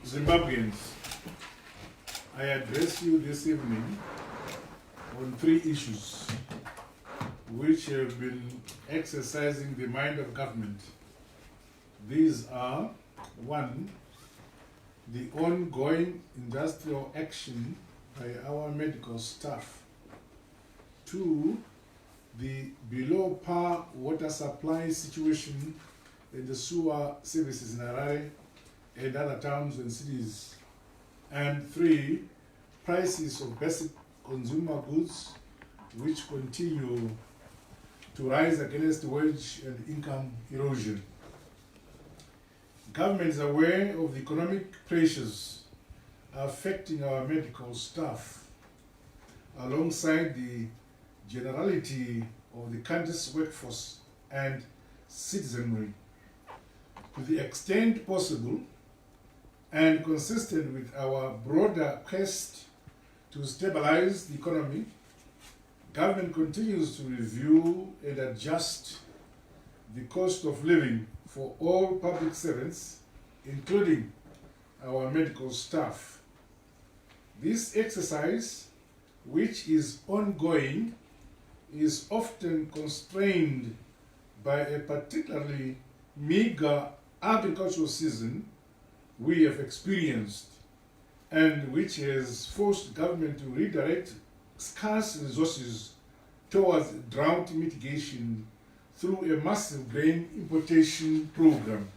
Zimbabweans, I address you this evening on three issues which have been exercising the mind of government. These are: one, the ongoing industrial action by our medical staff; two, the below par water supply situation in the sewer services in Harare and other towns and cities; and three, prices of basic consumer goods which continue to rise against wage and income erosion. Government is aware of the economic pressures affecting our medical staff alongside the generality of the country's workforce and citizenry. To the extent possible and consistent with our broader quest to stabilize the economy, government continues to review and adjust the cost of living for all public servants, including our medical staff. This exercise, which is ongoing, is often constrained by a particularly meager agricultural season we have experienced, and which has forced government to redirect scarce resources towards drought mitigation through a massive grain importation program.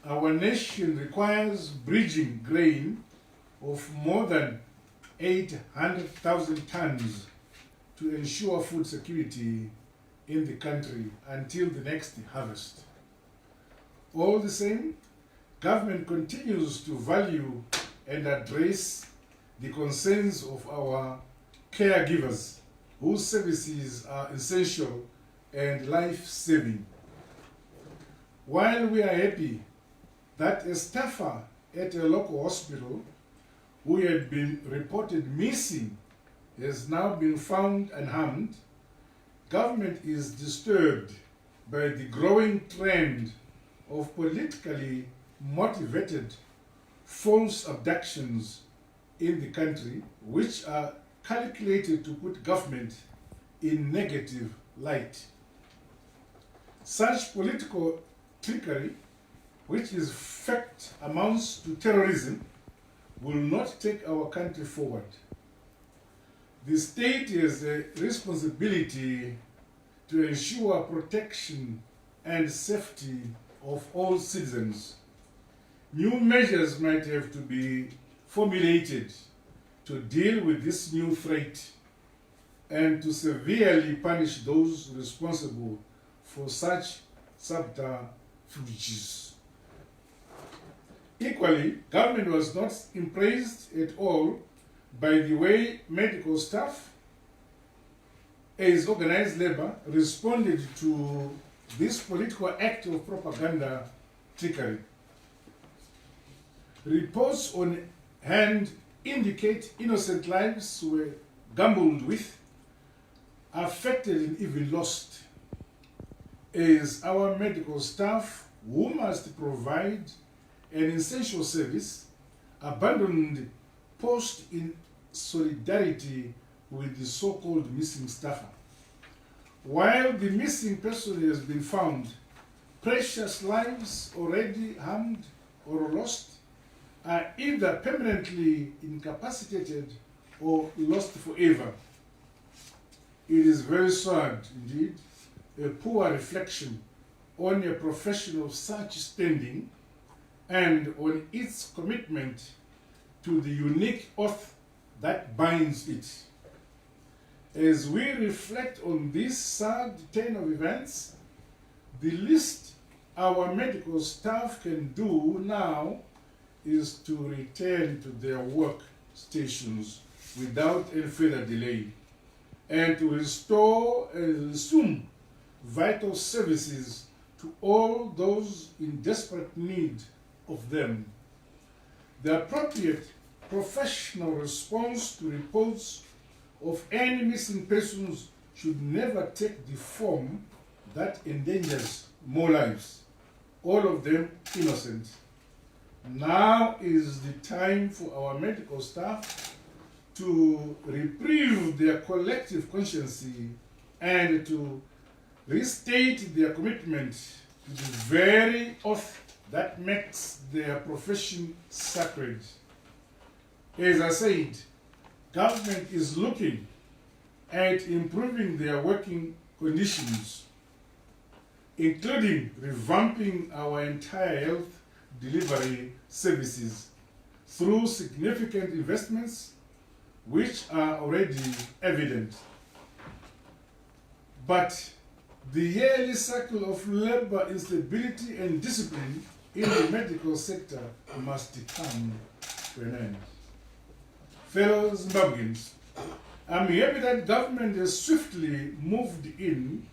Our nation requires bridging grain of more than 800,000 tons to ensure food security in the country until the next harvest. All the same, government continues to value and address the concerns of our caregivers, whose services are essential and life-saving. While we are happy that a staffer at a local hospital who had been reported missing has now been found unharmed, government is disturbed by the growing trend of politically motivated false abductions in the country, which are calculated to put government in negative light. Such political trickery, which in fact amounts to terrorism, will not take our country forward. The state has a responsibility to ensure protection and safety of all citizens. New measures might have to be formulated to deal with this new threat and to severely punish those responsible for such subterfuges. Equally, government was not impressed at all by the way medical staff, as organized labor, responded to this political act of propaganda trickery. Reports on hand indicate innocent lives were gambled with, affected and even lost, as our medical staff, who must provide an essential service, abandoned post in solidarity with the so-called missing staffer. While the missing person has been found, precious lives already harmed or lost are either permanently incapacitated or lost forever. It is very sad indeed, a poor reflection on a profession of such standing and on its commitment to the unique oath that binds it. As we reflect on this sad turn of events, the least our medical staff can do now is to return to their work stations without any further delay and to restore and resume vital services to all those in desperate need of them. The appropriate professional response to reports of any missing persons should never take the form that endangers more lives. all of them innocent. Now is the time for our medical staff to reprieve their collective conscience and to restate their commitment to the very oath that makes their profession sacred. As I said, government is looking at improving their working conditions, including revamping our entire health delivery services through significant investments which are already evident. But the yearly cycle of labor instability and discipline in the medical sector must come to an end. Fellow Zimbabweans, I'm happy that government has swiftly moved in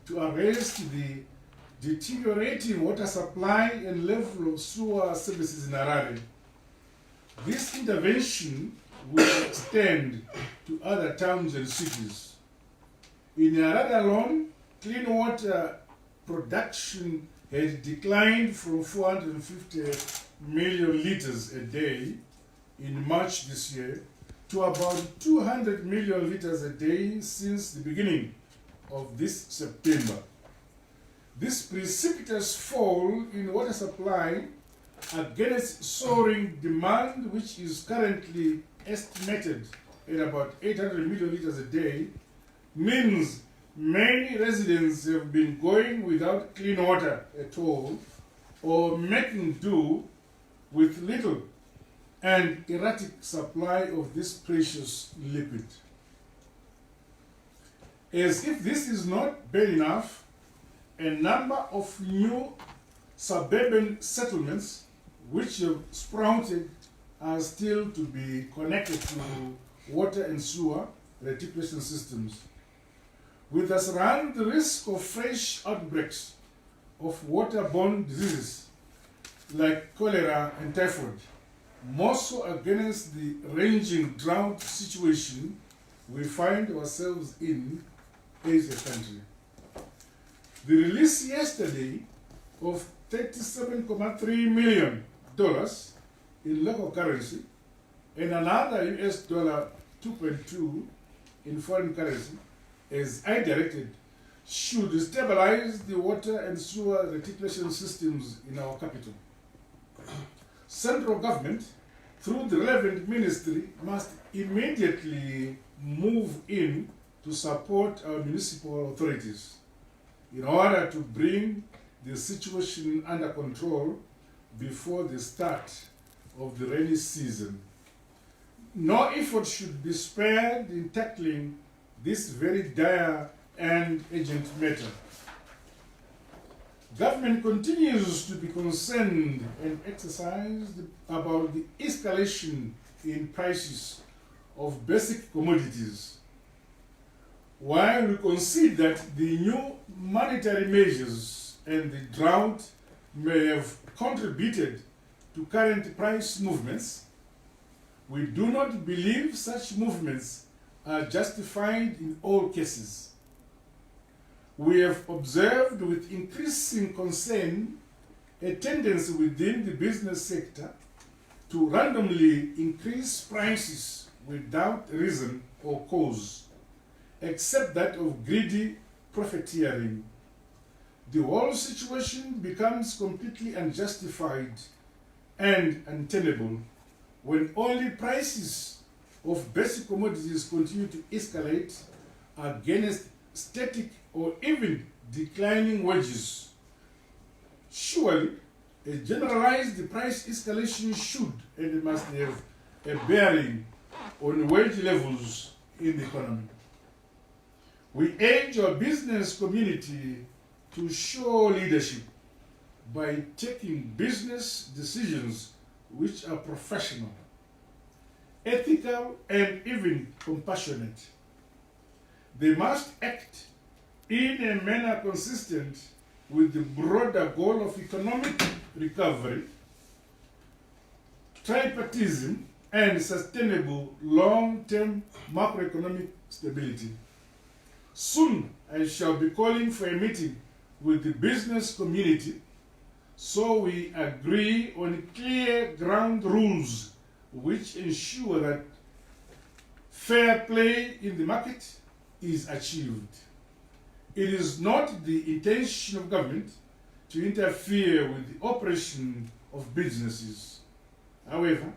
to arrest the deteriorating water supply and level of sewer services in Harare. This intervention will extend to other towns and cities. In Harare alone, clean water production had declined from 450 million liters a day in March this year to about 200 million liters a day since the beginning of this September. This precipitous fall in water supply against soaring demand, which is currently estimated at about 800 million liters a day, means many residents have been going without clean water at all or making do with little and erratic supply of this precious liquid. As if this is not bad enough, a number of new suburban settlements which have sprouted are still to be connected to water and sewer reticulation systems. We thus run the risk of fresh outbreaks of waterborne diseases like cholera and typhoid, more so against the raging drought situation we find ourselves in as a country. The release yesterday of $37.3 million in local currency and another US dollar 2.2 in foreign currency, as I directed, should stabilize the water and sewer reticulation systems in our capital. Central government, through the relevant ministry, must immediately move in to support our municipal authorities in order to bring the situation under control before the start of the rainy season. No effort should be spared in tackling this very dire and urgent matter. Government continues to be concerned and exercised about the escalation in prices of basic commodities. While we concede that the new monetary measures and the drought may have contributed to current price movements, we do not believe such movements are justified in all cases. We have observed with increasing concern a tendency within the business sector to randomly increase prices without reason or cause, except that of greedy profiteering. The whole situation becomes completely unjustified and untenable when only prices of basic commodities continue to escalate against static or even declining wages. Surely, a generalized price escalation should and must have a bearing on wage levels in the economy. We urge our business community to show leadership by taking business decisions which are professional, ethical, and even compassionate. They must act in a manner consistent with the broader goal of economic recovery, tripartism, and sustainable long-term macroeconomic stability. Soon, I shall be calling for a meeting with the business community So we agree on clear ground rules which ensure that fair play in the market is achieved. It is not the intention of government to interfere with the operation of businesses. However,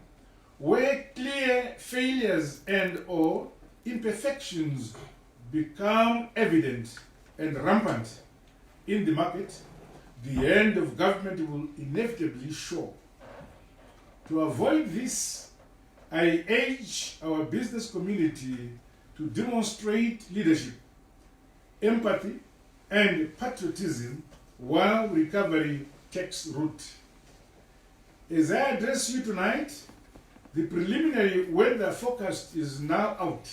where clear failures and/or imperfections become evident and rampant in the market, the end of government will inevitably show. To avoid this, I urge our business community to demonstrate leadership, empathy, and patriotism while recovery takes root. As I address you tonight, the preliminary weather forecast is now out.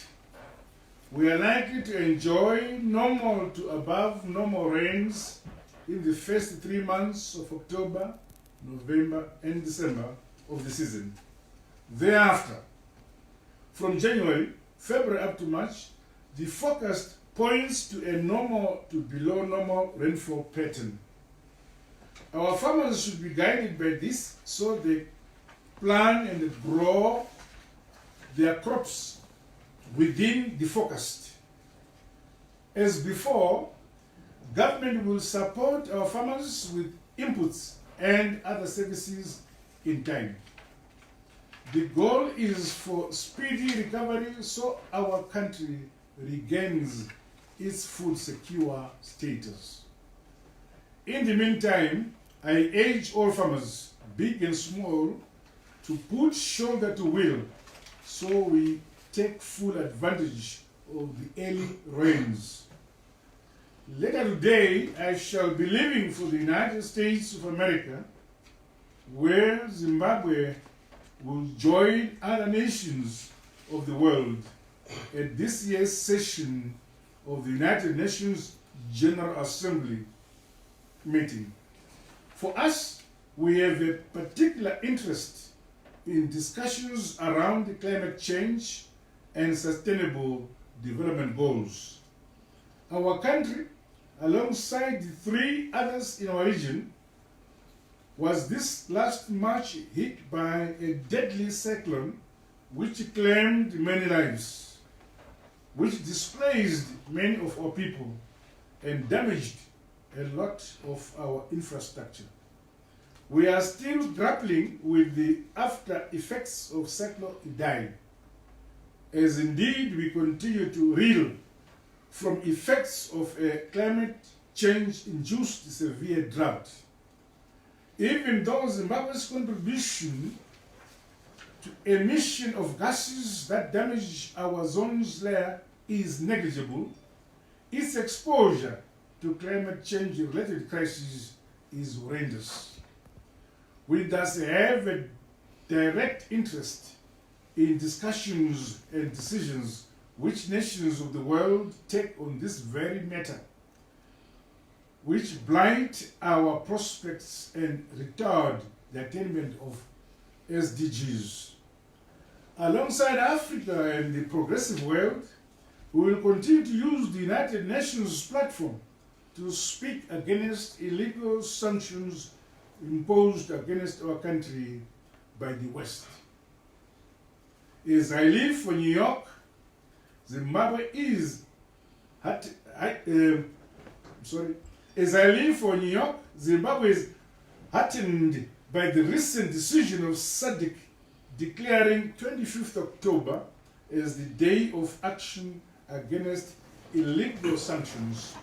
We are likely to enjoy normal to above normal rains in the first 3 months of October, November, and December of the season. Thereafter, from January, February up to March, the forecast points to a normal to below normal rainfall pattern. Our farmers should be guided by this so they plan and grow their crops within the forecast. As before, government will support our farmers with inputs and other services in time. The goal is for speedy recovery so our country regains its food secure status. In the meantime, I urge all farmers, big and small, to put shoulder to wheel so we take full advantage of the early rains. Later today, I shall be leaving for the United States of America, where Zimbabwe will join other nations of the world at this year's session of the United Nations General Assembly meeting. For us, we have a particular interest in discussions around the climate change and sustainable development goals. Our country, alongside the 3 others in our region, was this last March hit by a deadly cyclone which claimed many lives, which displaced many of our people and damaged a lot of our infrastructure. We are still grappling with the after effects of Cyclone Idai, as indeed we continue to reel from effects of a climate change-induced severe drought. Even though Zimbabwe's contribution to emission of gases that damage our ozone's layer is negligible, its exposure to climate change-related crises is horrendous. We thus have a direct interest in discussions and decisions which nations of the world take on this very matter, which blight our prospects and retard the attainment of SDGs. Alongside Africa and the progressive world, we will continue to use the United Nations platform to speak against illegal sanctions imposed against our country by the West. As I leave for New York, Zimbabwe is as I leave for New York, Zimbabwe is heartened by the recent decision of SADC declaring 25th October as the Day of Action Against Illegal Sanctions.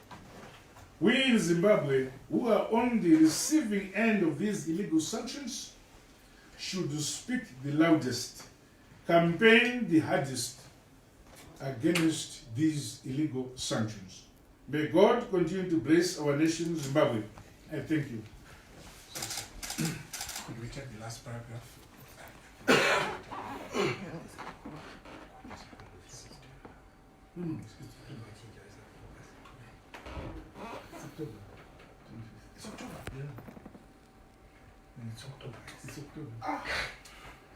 We in Zimbabwe, who are on the receiving end of these illegal sanctions, should speak the loudest, campaign the hardest against these illegal sanctions. May God continue to bless our nation, Zimbabwe. I thank you. Could we take the last paragraph? It's October. Yeah. It's October. It's October.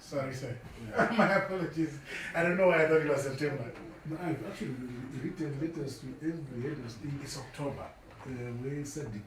Sorry, sir. Yeah. My apologies. I don't know why I thought it was September. No, I've actually written letters to every head of state. It's October. Where SADC